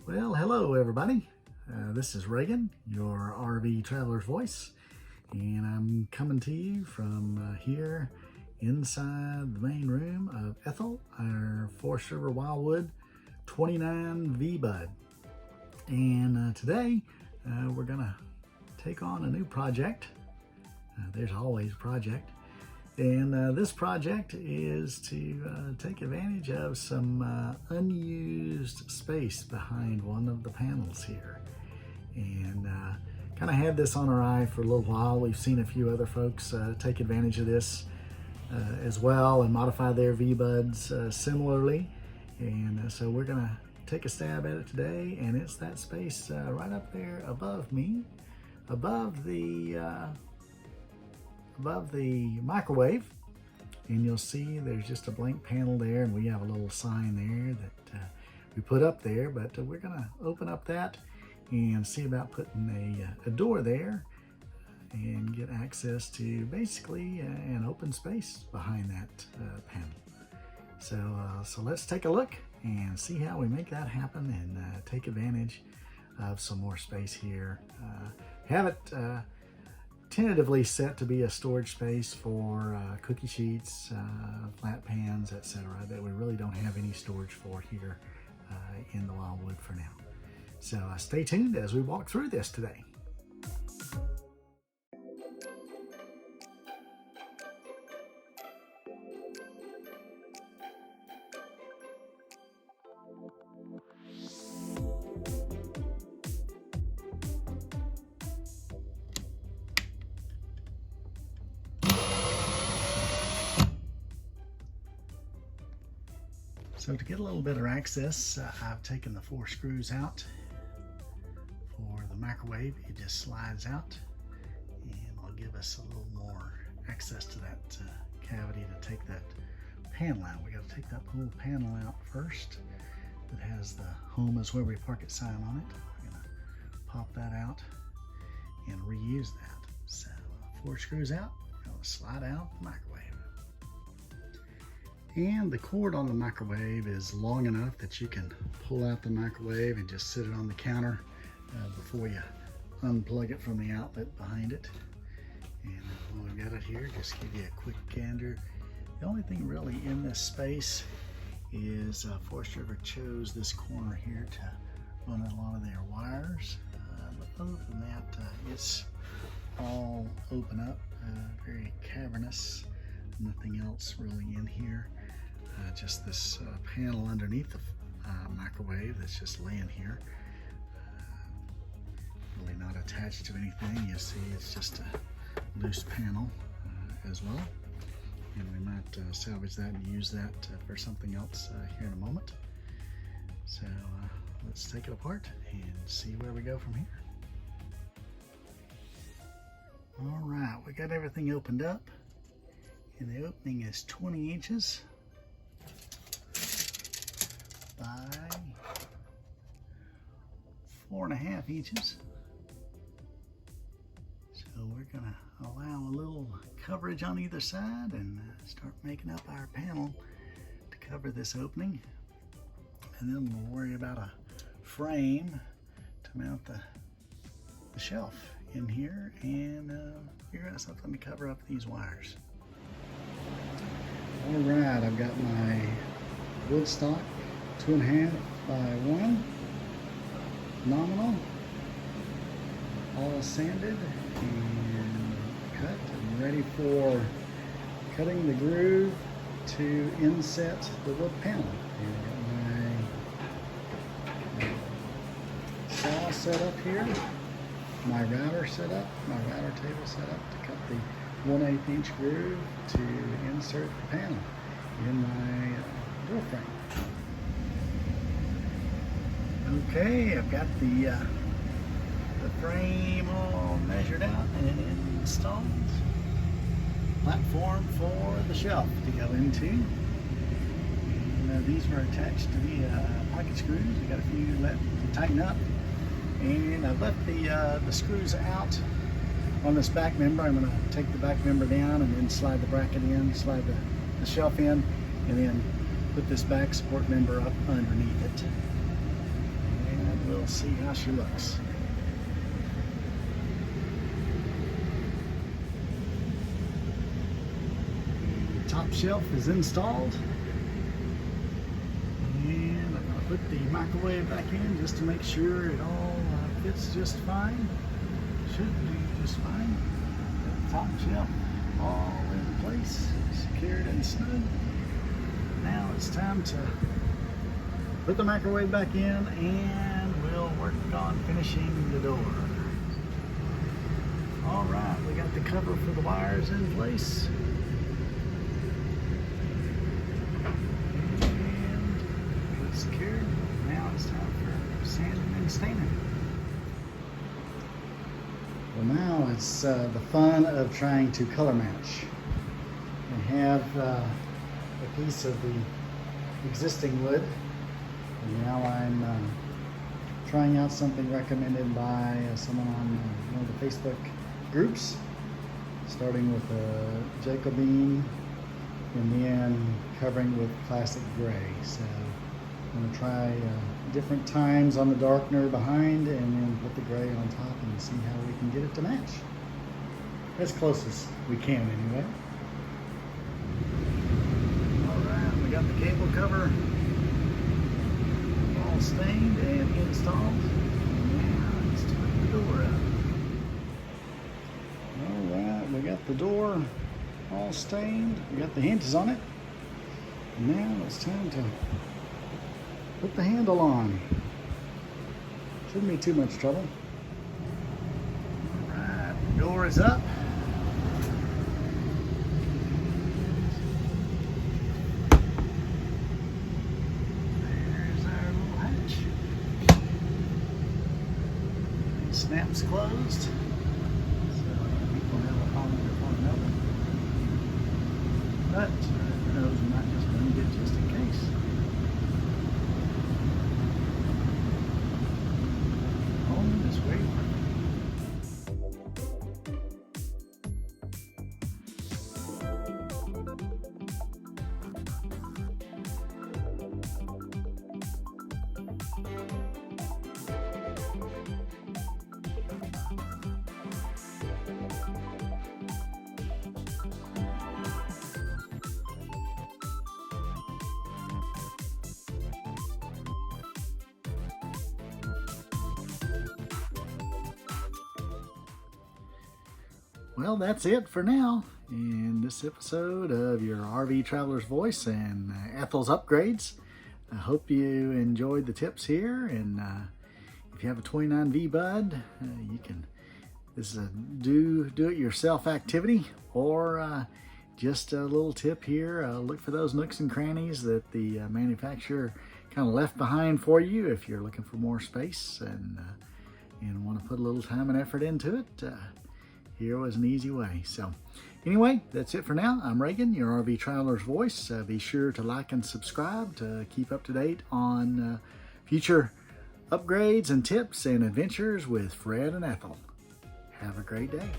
Well, hello everybody. This is Reagan, your RV Traveler's Voice, and I'm coming to you from here inside the main room of Ethel, our Forest River Wildwood 29 V-Bud. And today we're gonna take on a new project. There's always a project. And this project is to take advantage of some unused space behind one of the panels here. And kind of had this on our eye for a little while. We've seen a few other folks take advantage of this as well and modify their V-Buds similarly. And so we're gonna take a stab at it today, and it's that space right up there above me, above the microwave, and you'll see there's just a blank panel there, and we have a little sign there that we put up there, but we're gonna open up that and see about putting a door there and get access to basically an open space behind that panel. So let's take a look and see how we make that happen and take advantage of some more space here. Have it tentatively set to be a storage space for cookie sheets, flat pans, etc. that we really don't have any storage for here in the Wildwood for now. So stay tuned as we walk through this today. So to get a little better access, I've taken the 4 screws out for the microwave. It just slides out and will give us a little more access to that cavity to take that panel out. We got to take that whole panel out first. That has the "Home is where we park it" sign on it. We're gonna pop that out and reuse that. So 4 screws out, we're gonna slide out the microwave. And the cord on the microwave is long enough that you can pull out the microwave and just sit it on the counter before you unplug it from the outlet behind it. And while we've got it here, just give you a quick gander. The only thing really in this space is Forest River chose this corner here to run a lot of their wires. But other than that, it's all open up, very cavernous. Nothing else really in here. Just this panel underneath the microwave that's just laying here. Really not attached to anything. You see it's just a loose panel as well. And we might salvage that and use that for something else here in a moment. So let's take it apart and see where we go from here. All right, we got everything opened up. And the opening is 20 inches by 4.5 inches. So we're gonna allow a little coverage on either side and start making up our panel to cover this opening. And then we'll worry about a frame to mount the shelf in here and figure out something to cover up these wires. All right, I've got my wood stock 2.5 by 1 nominal, all sanded and cut and ready for cutting the groove to inset the wood panel. And I've got my saw set up here, my router set up, my router table set up to cut the 1/8 inch groove to insert the panel in my door frame. Okay, I've got the frame all measured out and installed. Platform for the shelf to go into. And these were attached to the pocket screws. We got a few left to tighten up. And I've left the screws out on this back member. I'm going to take the back member down and then slide the bracket in, slide the shelf in, and then put this back support member up underneath it. And Let's see how she looks. The top shelf is installed. And I'm going to put the microwave back in just to make sure it all fits just fine. Should do just fine. The top shelf all in place, secured and snug. Now it's time to put the microwave back in and we'll work on finishing the door. All right, we got the cover for the wires in place. And it's secured. Now it's time for sanding and staining. Well, now it's the fun of trying to color match. I have a piece of the existing wood, and now I'm trying out something recommended by someone on one of the Facebook groups, starting with a Jacobean and then covering with Classic Gray. So I'm going to try different times on the darkener behind and then put the gray on top and see how we can get it to match. As close as we can anyway. Alright, we got the cable cover all stained and installed. Now let's put the door up. Alright, we got the door all stained. We got the hinges on it. Now it's time to put the handle on. Shouldn't be too much trouble. Alright, the door is up. There's our little hatch. It snaps closed. So people have a home with one another. But who knows, we might just bring it just in case. This way. Well, that's it for now in this episode of your RV Traveler's Voice and Ethel's Upgrades. I hope you enjoyed the tips here, and if you have a 29V bud, you can, this is a do-it-yourself activity, or just a little tip here, look for those nooks and crannies that the manufacturer kind of left behind for you if you're looking for more space and want to put a little time and effort into it. Here was an easy way. So anyway, that's it for now. I'm Reagan, your RV Traveler's Voice. Be sure to like and subscribe to keep up to date on future upgrades and tips and adventures with Fred and Ethel. Have a great day.